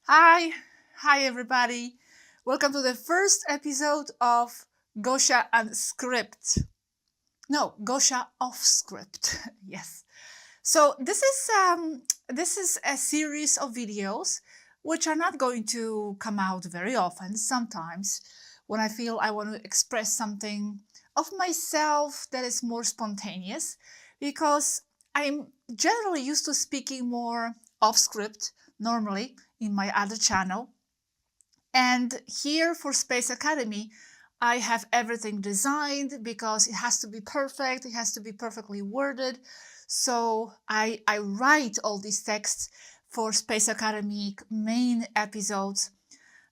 Hi everybody. Welcome to the first episode of Gosha and Script. No, Gosha off script. Yes. So this is a series of videos which are not going to come out very often. Sometimes when I feel I want to express something of myself that is more spontaneous, because I'm generally used to speaking more off script normally in my other channel. And here for Space Academy, I have everything designed because it has to be perfect, it has to be perfectly worded. So I write all these texts for Space Academy main episodes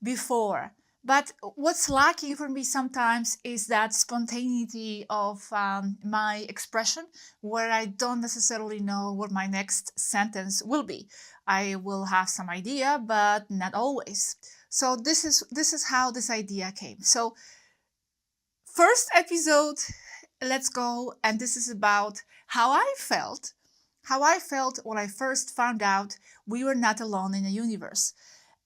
before. But what's lacking for me sometimes is that spontaneity of my expression, where I don't necessarily know what my next sentence will be. I will have some idea, but not always. So this is how this idea came. So first episode, let's go, and this is about how I felt when I first found out we were not alone in the universe.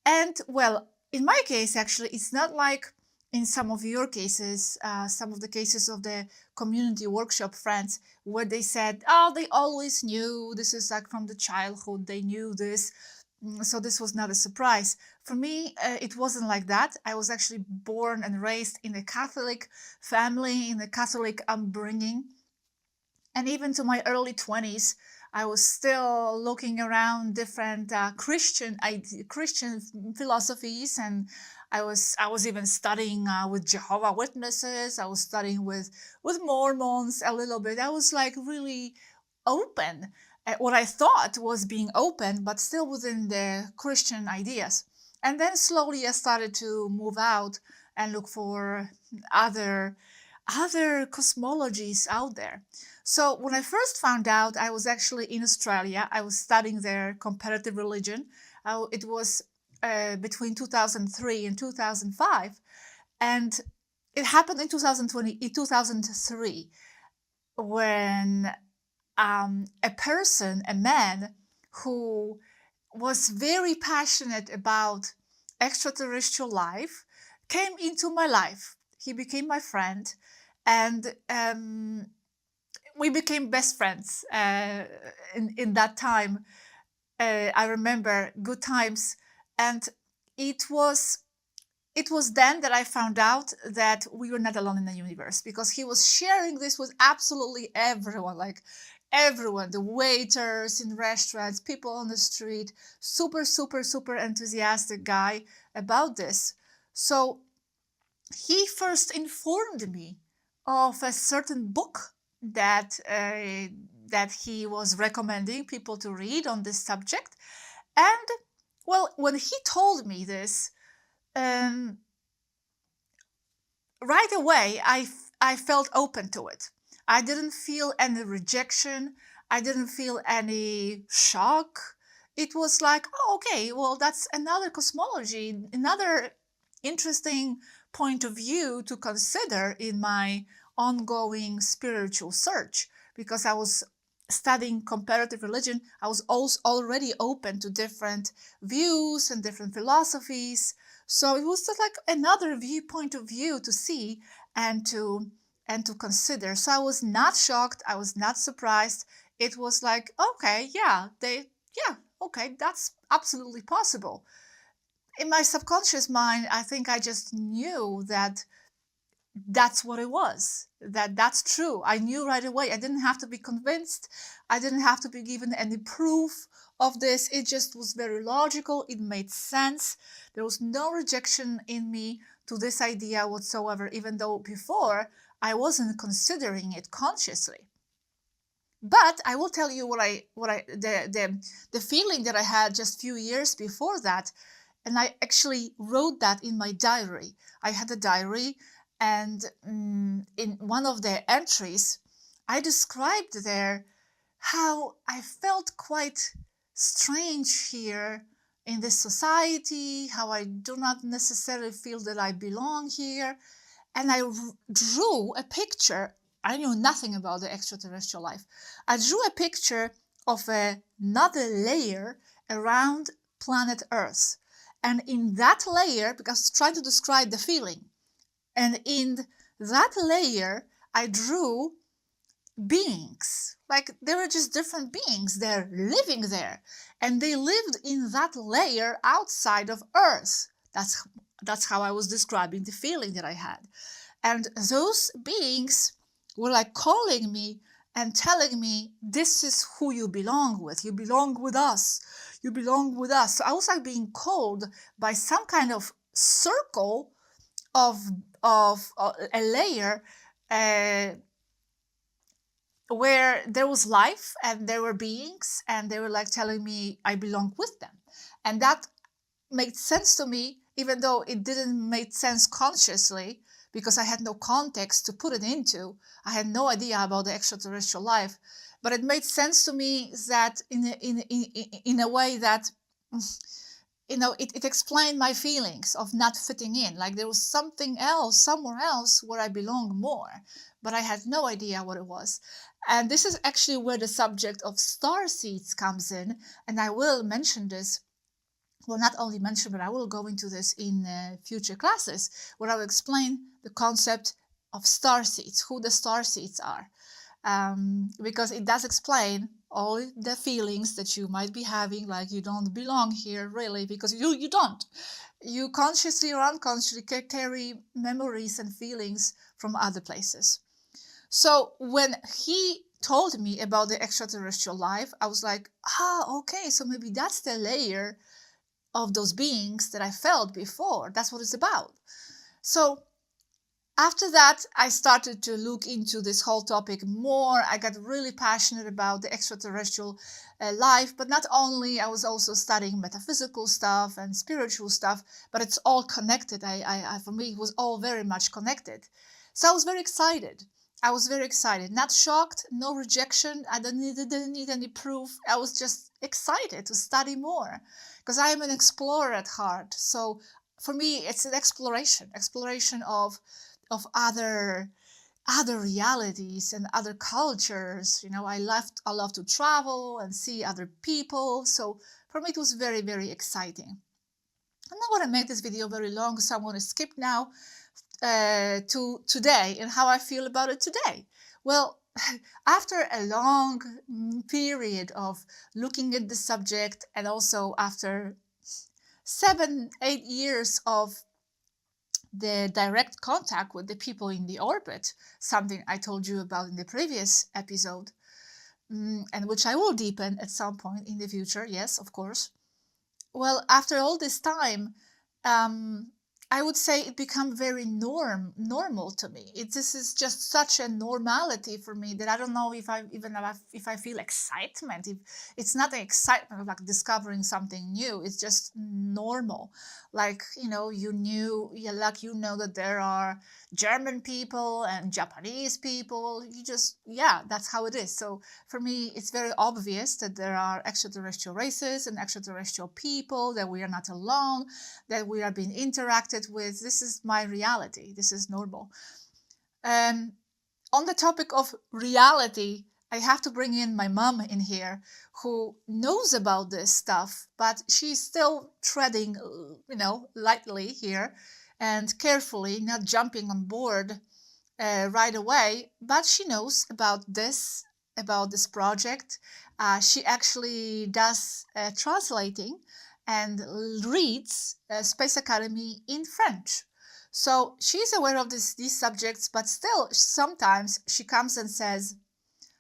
And well, in my case, actually, it's not like in some of your cases, some of the cases of the community workshop friends, where they said, oh, they always knew, this is like from the childhood, they knew this. So this was not a surprise. For me, it wasn't like that. I was actually born and raised in a Catholic family, in a Catholic upbringing. And even to my early 20s, I was still looking around different Christian philosophies, and I was even studying with Jehovah Witnesses. I was studying with Mormons a little bit. I was like really open at what I thought was being open, but still within the Christian ideas. And then slowly I started to move out and look for other cosmologies out there. So when I first found out, I was actually in Australia. I was studying there comparative religion. It was between 2003 and 2005. And it happened in 2003, when a man who was very passionate about extraterrestrial life came into my life. He became my friend, and we became best friends in that time. I remember good times, and it was then that I found out that we were not alone in the universe, because he was sharing this with absolutely everyone, like everyone, the waiters in restaurants, people on the street, super enthusiastic guy about this. So he first informed me of a certain book that he was recommending people to read on this subject. And well, when he told me this, right away I felt open to it. I didn't feel any rejection. I didn't feel any shock. It was like, oh, okay, well, that's another cosmology, another interesting point of view to consider in my ongoing spiritual search. Because I was studying comparative religion, I was also already open to different views and different philosophies. So it was just like another point of view to see and to consider. So I was not shocked. I was not surprised. It was like, okay, okay, that's absolutely possible. In my subconscious mind, I think I just knew that that's what it was, that's true. I knew right away. I didn't have to be convinced. I didn't have to be given any proof of this. It just was very logical. It made sense. There was no rejection in me to this idea whatsoever, even though before I wasn't considering it consciously. But I will tell you the feeling that I had just a few years before that, and I actually wrote that in my diary. I had a diary, and in one of the entries, I described there how I felt quite strange here in this society, how I do not necessarily feel that I belong here. And I drew a picture. I knew nothing about the extraterrestrial life. I drew a picture of another layer around planet Earth. And in that layer, because trying to describe the feeling, and in that layer, I drew beings. Like they were just different beings. They're living there. And they lived in that layer outside of Earth. That's how I was describing the feeling that I had. And those beings were like calling me and telling me, this is who you belong with. You belong with us. You belong with us. So I was like being called by some kind of circle of a layer where there was life and there were beings and they were like telling me I belong with them. And that made sense to me, even though it didn't make sense consciously, because I had no context to put it into. I had no idea about the extraterrestrial life, but it made sense to me that in a way that, you know, it explained my feelings of not fitting in. Like there was something else, somewhere else where I belong more, but I had no idea what it was. And this is actually where the subject of star seeds comes in. And I will mention this, well, not only mention, but I will go into this in future classes where I will explain the concept of star seeds, who the star seeds are. Because it does explain all the feelings that you might be having, like you don't belong here really, because you don't. You consciously or unconsciously carry memories and feelings from other places. So when he told me about the extraterrestrial life, I was like, okay, so maybe that's the layer of those beings that I felt before. That's what it's about. So after that, I started to look into this whole topic more. I got really passionate about the extraterrestrial life, but not only, I was also studying metaphysical stuff and spiritual stuff, but it's all connected. For me, it was all very much connected. So I was very excited. I was very excited, not shocked, no rejection. I didn't need any proof. I was just excited to study more because I am an explorer at heart. So for me, it's an exploration of other realities and other cultures. You know, I love to travel and see other people. So for me, it was very, very exciting. I'm not going to make this video very long, so I'm going to skip now to today and how I feel about it today. Well, after a long period of looking at the subject, and also after 7-8 years of the direct contact with the people in the orbit, something I told you about in the previous episode, and which I will deepen at some point in the future, yes, of course. Well, after all this time, I would say it became very normal to me. This is just such a normality for me that I don't know if I feel excitement. It's not an excitement of like discovering something new. It's just normal. Like, you know, you know that there are German people and Japanese people. That's how it is. So for me, it's very obvious that there are extraterrestrial races and extraterrestrial people, that we are not alone, that we are being interacted with. This is my reality. This is normal. On the topic of reality, I have to bring in my mom in here, who knows about this stuff, but she's still treading, lightly here and carefully, not jumping on board right away. But she knows about this project. She actually does translating and reads Space Academy in French. So she's aware of these subjects, but still sometimes she comes and says,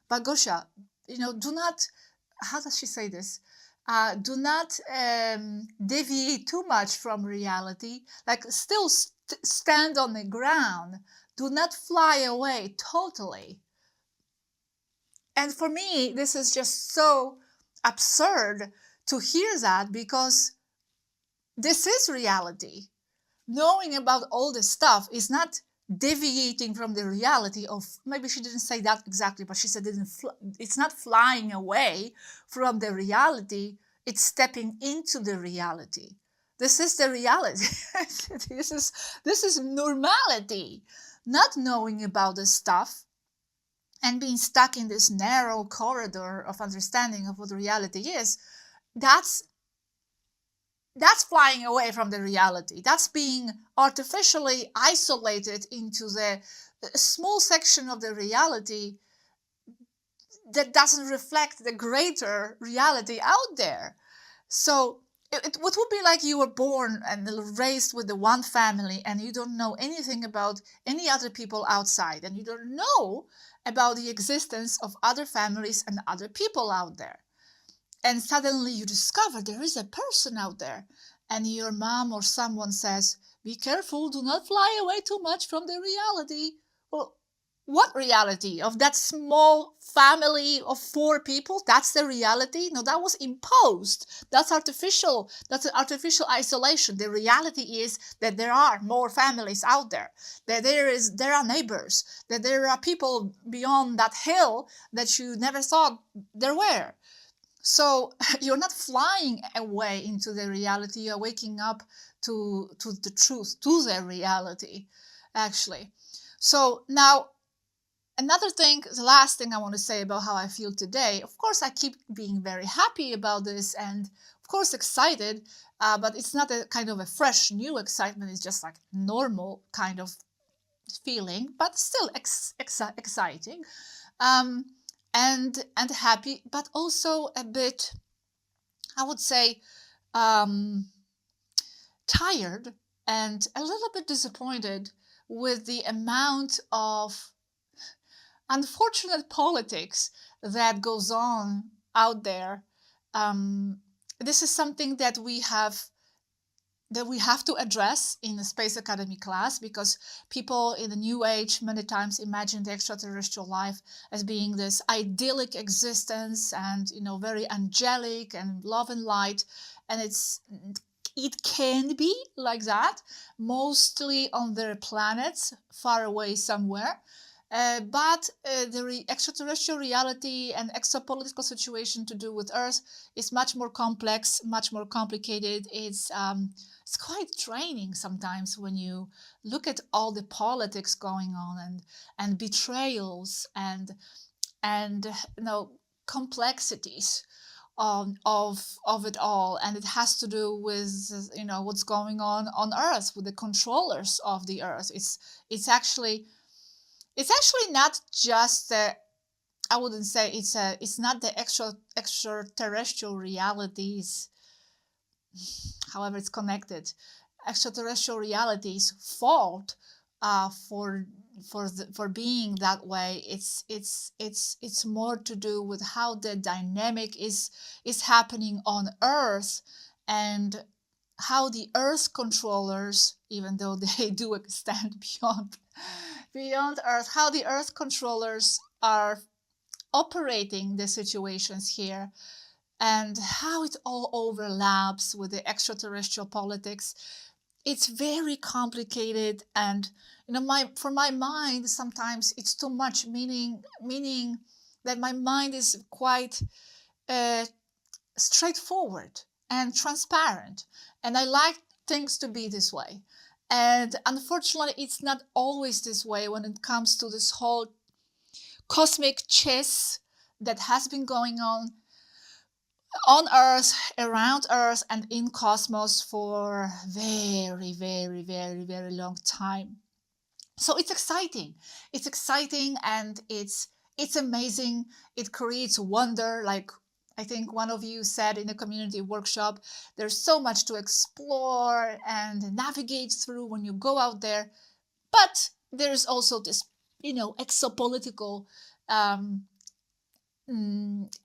but Gosha, do not, how does she say this? Do not deviate too much from reality, like still stand on the ground. Do not fly away totally. And for me, this is just so absurd to hear that, because this is reality. Knowing about all this stuff is not deviating from the reality of, maybe she didn't say that exactly, but she said it's not flying away from the reality, it's stepping into the reality. This is the reality. This is normality. Not knowing about this stuff and being stuck in this narrow corridor of understanding of what reality is, that's that's flying away from the reality. That's being artificially isolated into the small section of the reality that doesn't reflect the greater reality out there. So it would be like you were born and raised with the one family and you don't know anything about any other people outside, and you don't know about the existence of other families and other people out there. And suddenly you discover there is a person out there, and your mom or someone says, be careful, do not fly away too much from the reality. Well, what reality? Of that small family of 4 people? That's the reality? No, that was imposed. That's artificial. That's an artificial isolation. The reality is that there are more families out there, that there are neighbors, that there are people beyond that hill that you never thought there were. So you're not flying away into the reality, you're waking up to the truth, to the reality, actually. So now, another thing, the last thing I want to say about how I feel today, of course, I keep being very happy about this and, of course, excited, but it's not a kind of a fresh, new excitement. It's just like normal kind of feeling, but still exciting. And happy, but also a bit, I would say, tired and a little bit disappointed with the amount of unfortunate politics that goes on out there. This is something that we have to address in the Space Academy class, because people in the New Age many times imagine the extraterrestrial life as being this idyllic existence and, you know, very angelic and love and light. And it can be like that, mostly on their planets, far away somewhere. But the extraterrestrial reality and exopolitical situation to do with Earth is much more complex, much more complicated. It's quite draining sometimes when you look at all the politics going on and betrayals and you know, complexities of it all. And it has to do with, you know, what's going on Earth with the controllers of the Earth. It's actually not just I wouldn't say it's not the extraterrestrial realities, however it's connected, extraterrestrial realities' fault for being that way. It's more to do with how the dynamic is happening on Earth, and how the Earth controllers, even though they do extend beyond Earth, how the Earth controllers are operating the situations here, and how it all overlaps with the extraterrestrial politics. It's very complicated, and, you know, for my mind, sometimes it's too much, meaning that my mind is quite straightforward and transparent, and I like things to be this way. And unfortunately, it's not always this way when it comes to this whole cosmic chess that has been going on Earth, around Earth, and in cosmos for very, very, very, very long time. So it's exciting. It's exciting, and it's amazing. It creates wonder. Like I think one of you said in the community workshop, there's so much to explore and navigate through when you go out there. But there's also this, you know, exopolitical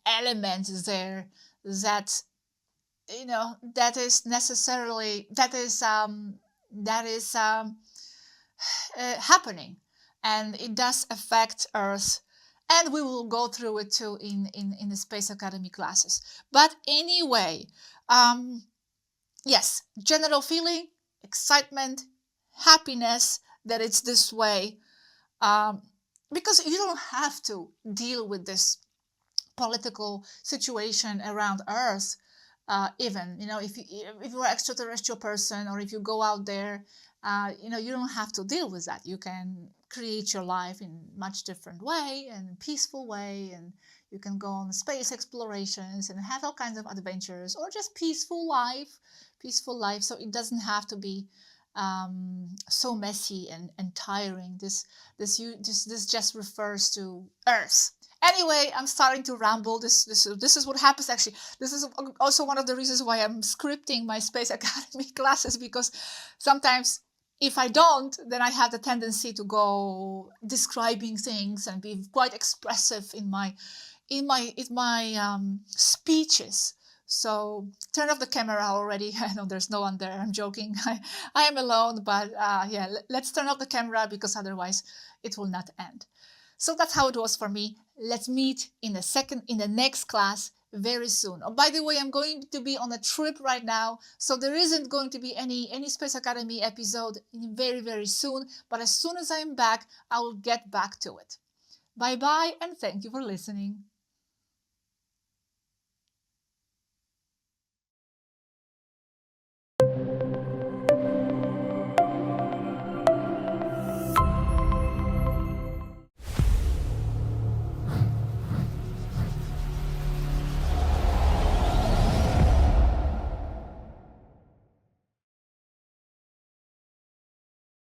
element there that, you know, that is happening, and it does affect Earth. And we will go through it too in the Space Academy classes. But anyway, yes, general feeling, excitement, happiness that it's this way, because you don't have to deal with this political situation around Earth. Even, you know, if you're an extraterrestrial person, or if you go out there, you know, you don't have to deal with that. You can create your life in much different way, and peaceful way, and you can go on space explorations and have all kinds of adventures, or just peaceful life, peaceful life. So it doesn't have to be so messy and tiring. This just refers to Earth. Anyway, I'm starting to ramble. This is what happens actually. This is also one of the reasons why I'm scripting my Space Academy classes, because sometimes if I don't, then I have the tendency to go describing things and be quite expressive in my speeches. So turn off the camera already. I know there's no one there. I'm joking. I am alone, but yeah, let's turn off the camera, because otherwise it will not end. So that's how it was for me. Let's meet in the next class very soon. Oh, by the way, I'm going to be on a trip right now, so there isn't going to be any Space Academy episode very, very soon. But as soon as I'm back, I will get back to it. Bye bye, and thank you for listening.